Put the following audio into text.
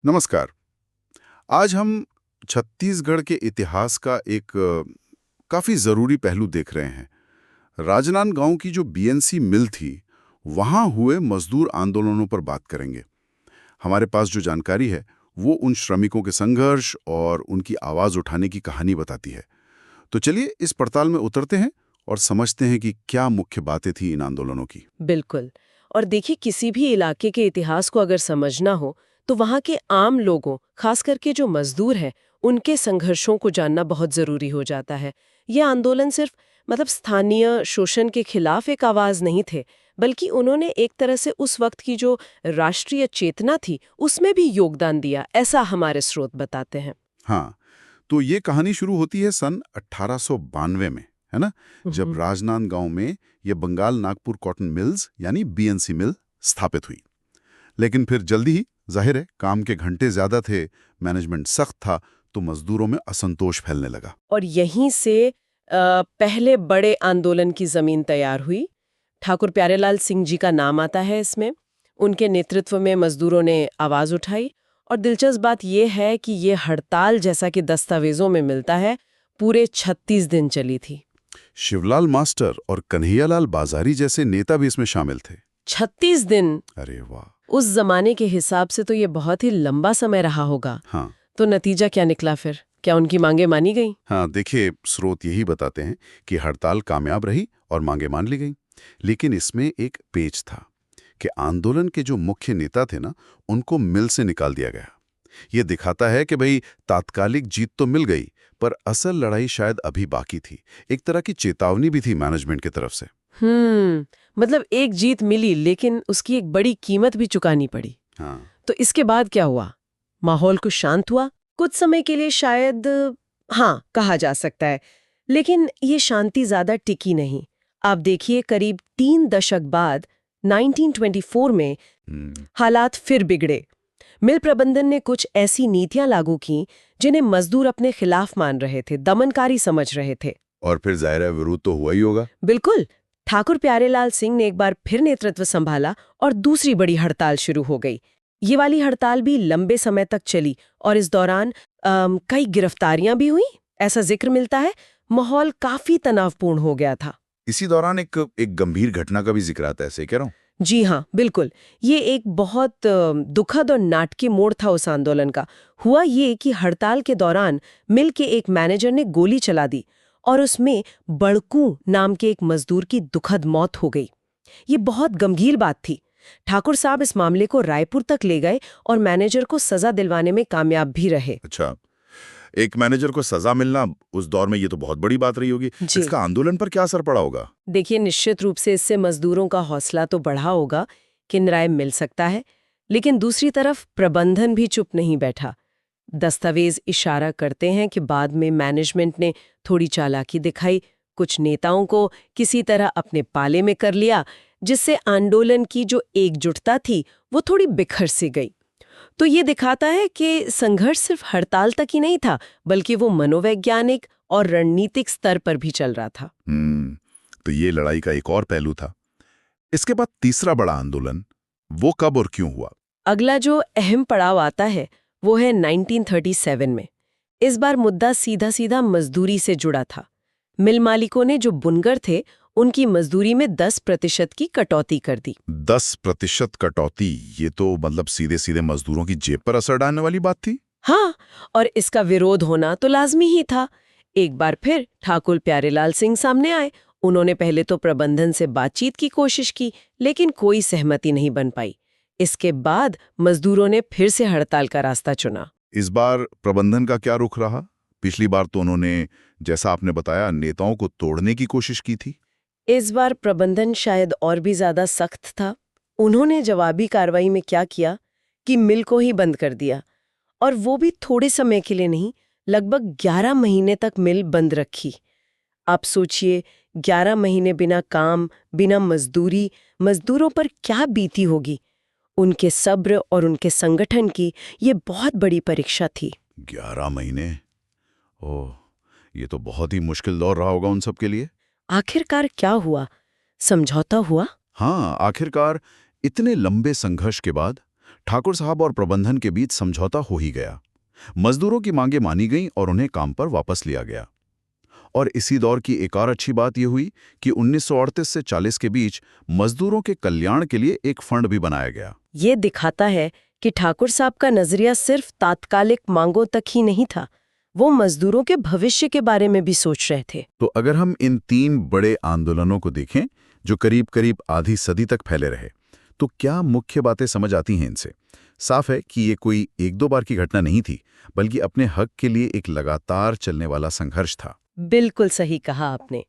नमस्कार। आज हम छत्तीसगढ़ के इतिहास का एक काफ़ी ज़रूरी पहलू देख रहे हैं। राजनांदगांव की जो बीएनसी मिल थी, वहाँ हुए मजदूर आंदोलनों पर बात करेंगे। हमारे पास जो जानकारी है, वो उन श्रमिकों के संघर्ष और उनकी आवाज़ उठाने की कहानी बताती है। तो चलिए इस पड़ताल में उतरते हैं और समझते हैं कि क्या मुख्य बातें थी इन आंदोलनों की। बिल्कुल। और देखिए, किसी भी इलाके के इतिहास को अगर समझना हो तो वहाँ के आम लोगों, खास करके जो मजदूर हैं, उनके संघर्षों को जानना बहुत जरूरी हो जाता है। ये आंदोलन सिर्फ स्थानीय शोषण के खिलाफ एक आवाज नहीं थे, बल्कि उन्होंने एक तरह से उस वक्त की जो राष्ट्रीय चेतना थी उसमें भी योगदान दिया, ऐसा हमारे स्रोत बताते हैं। हाँ, तो ये कहानी शुरू होती है सन 1892 में, है ना? जब राजनांदगांव में ये बंगाल नागपुर कॉटन मिल्स यानी बीएनसी मिल स्थापित हुई। लेकिन फिर जल्दी ही जाहिर है काम के घंटे ज्यादा थे, मैनेजमेंट सख्त था, तो मजदूरों में असंतोष फैलने लगा। और यहीं से पहले बड़े आंदोलन की जमीन तैयार हुई। ठाकुर प्यारेलाल सिंह जी का नाम आता है इसमें। उनके नेतृत्व में मजदूरों ने आवाज उठाई। और दिलचस्प बात यह है कि ये हड़ताल, जैसा कि दस्तावेजों में मिलता है, पूरे 36 दिन चली थी। शिवलाल मास्टर और कन्हैयालाल बाजारी जैसे नेता भी इसमें शामिल थे। 36 दिन! अरे वाह! उस जमाने के हिसाब से तो ये बहुत ही लंबा समय रहा होगा। हाँ तो नतीजा क्या निकला फिर? क्या उनकी मांगे मानी गई? हाँ, देखिए स्रोत यही बताते हैं कि हड़ताल कामयाब रही और मांगे मान ली गई। लेकिन इसमें एक पेच था कि आंदोलन के जो मुख्य नेता थे ना, उनको मिल से निकाल दिया गया। ये दिखाता है कि भाई तात्कालिक जीत तो मिल गई, पर असल लड़ाई शायद अभी बाकी थी। एक तरह की चेतावनी भी थी मैनेजमेंट की तरफ से। मतलब एक जीत मिली, लेकिन उसकी एक बड़ी कीमत भी चुकानी पड़ी। हाँ, तो इसके बाद क्या हुआ? माहौल कुछ शांत हुआ कुछ समय के लिए शायद, हाँ कहा जा सकता है। लेकिन ये शांति ज्यादा टिकी नहीं। आप देखिए, करीब 3 दशक बाद 1924 में हम्म, हालात फिर बिगड़े। मिल प्रबंधन ने कुछ ऐसी नीतियां लागू की जिन्हें मजदूर अपने खिलाफ मान रहे थे, दमनकारी समझ रहे थे। और फिर जाहिर है विरोध तो हुआ ही होगा। बिल्कुल। ठाकुर प्यारेलाल सिंह ने एक बार फिर नेतृत्व संभाला और दूसरी बड़ी हड़ताल शुरू हो गई। ये वाली हड़ताल भी लंबे समय तक चली और इस दौरान कई गिरफ्तारियां भी हुई, ऐसा जिक्र मिलता है। माहौल काफी तनावपूर्ण हो गया था। इसी दौरान एक गंभीर घटना का भी जिक्र आता है, ऐसे कह रहा हूँ। जी हाँ, बिल्कुल। ये एक बहुत दुखद और नाटकीय मोड़ था उस आंदोलन का। हुआ ये कि हड़ताल के दौरान मिल के एक मैनेजर ने गोली चला दी और उसमें बड़कू नाम के एक मजदूर की दुखद मौत हो गई। ये बहुत गंभीर बात थी। ठाकुर साहब इस मामले को रायपुर तक ले गए और मैनेजर को सजा दिलवाने में कामयाब भी रहे। अच्छा, एक मैनेजर को सजा मिलना उस दौर में ये तो बहुत बड़ी बात रही होगी। जी इसका आंदोलन पर क्या असर पड़ा होगा? देखिए, निश्चित रूप से इससे मजदूरों का हौसला तो बढ़ा होगा कि न्याय मिल सकता है। लेकिन दूसरी तरफ प्रबंधन भी चुप नहीं बैठा। दस्तावेज इशारा करते हैं कि बाद में मैनेजमेंट ने थोड़ी चालाकी दिखाई, कुछ नेताओं को किसी तरह अपने पाले में कर लिया, जिससे आंदोलन की जो एकजुटता थी वो थोड़ी बिखर सी गई। तो ये दिखाता है कि संघर्ष सिर्फ हड़ताल तक ही नहीं था, बल्कि वो मनोवैज्ञानिक और रणनीतिक स्तर पर भी चल रहा था। तो ये लड़ाई का एक और पहलू था। इसके बाद तीसरा बड़ा आंदोलन, वो कब और क्यों हुआ? अगला जो अहम पड़ाव आता है वो है 1937 में। इस बार मुद्दा सीधा सीधा मजदूरी से जुड़ा था। मिल मालिकों ने जो बुनकर थे, उनकी मजदूरी में 10% की कटौती कर दी। 10% कटौती, ये तो मतलब सीधे सीधे मजदूरों की जेब पर असर डालने वाली बात थी। हाँ, और इसका विरोध होना तो लाजमी ही था। एक बार फिर ठाकुर प्यारेलाल सिंह सामने आए। उन्होंने पहले तो प्रबंधन से बातचीत की कोशिश की, लेकिन कोई सहमति नहीं बन पाई। इसके बाद मजदूरों ने फिर से हड़ताल का रास्ता चुना। इस बार प्रबंधन का क्या रुख रहा? पिछली बार तो उन्होंने, जैसा आपने बताया, नेताओं को तोड़ने की कोशिश की थी। इस बार प्रबंधन शायद और भी ज्यादा सख्त था। उन्होंने जवाबी कार्रवाई में क्या किया कि मिल को ही बंद कर दिया, और वो भी थोड़े समय के लिए नहीं, लगभग 11 महीने तक मिल बंद रखी। आप सोचिए, 11 महीने बिना काम, बिना मजदूरी, मजदूरों पर क्या बीती होगी। उनके सब्र और उनके संगठन की ये बहुत बड़ी परीक्षा थी। 11 महीने, ओह, ये तो बहुत ही मुश्किल दौर रहा होगा उन सब के लिए। आखिरकार क्या हुआ? समझौता हुआ। हाँ, आखिरकार इतने लंबे संघर्ष के बाद ठाकुर साहब और प्रबंधन के बीच समझौता हो ही गया। मजदूरों की मांगें मानी गईं और उन्हें काम पर वापस लिया गया। और इसी दौर की एक और अच्छी बात यह हुई कि 1938 से 40 के बीच मजदूरों के कल्याण के लिए एक फंड भी बनाया गया। ये दिखाता है कि ठाकुर साहब का नजरिया सिर्फ तात्कालिक मांगों तक ही नहीं था, वो मजदूरों के भविष्य के बारे में भी सोच रहे थे। तो अगर हम इन 3 बड़े आंदोलनों को देखें जो करीब करीब आधी सदी तक फैले रहे, तो क्या मुख्य बातें समझ आती हैं इनसे? साफ है कि ये कोई एक दो बार की घटना नहीं थी, बल्कि अपने हक के लिए एक लगातार चलने वाला संघर्ष था। बिल्कुल सही कहा आपने।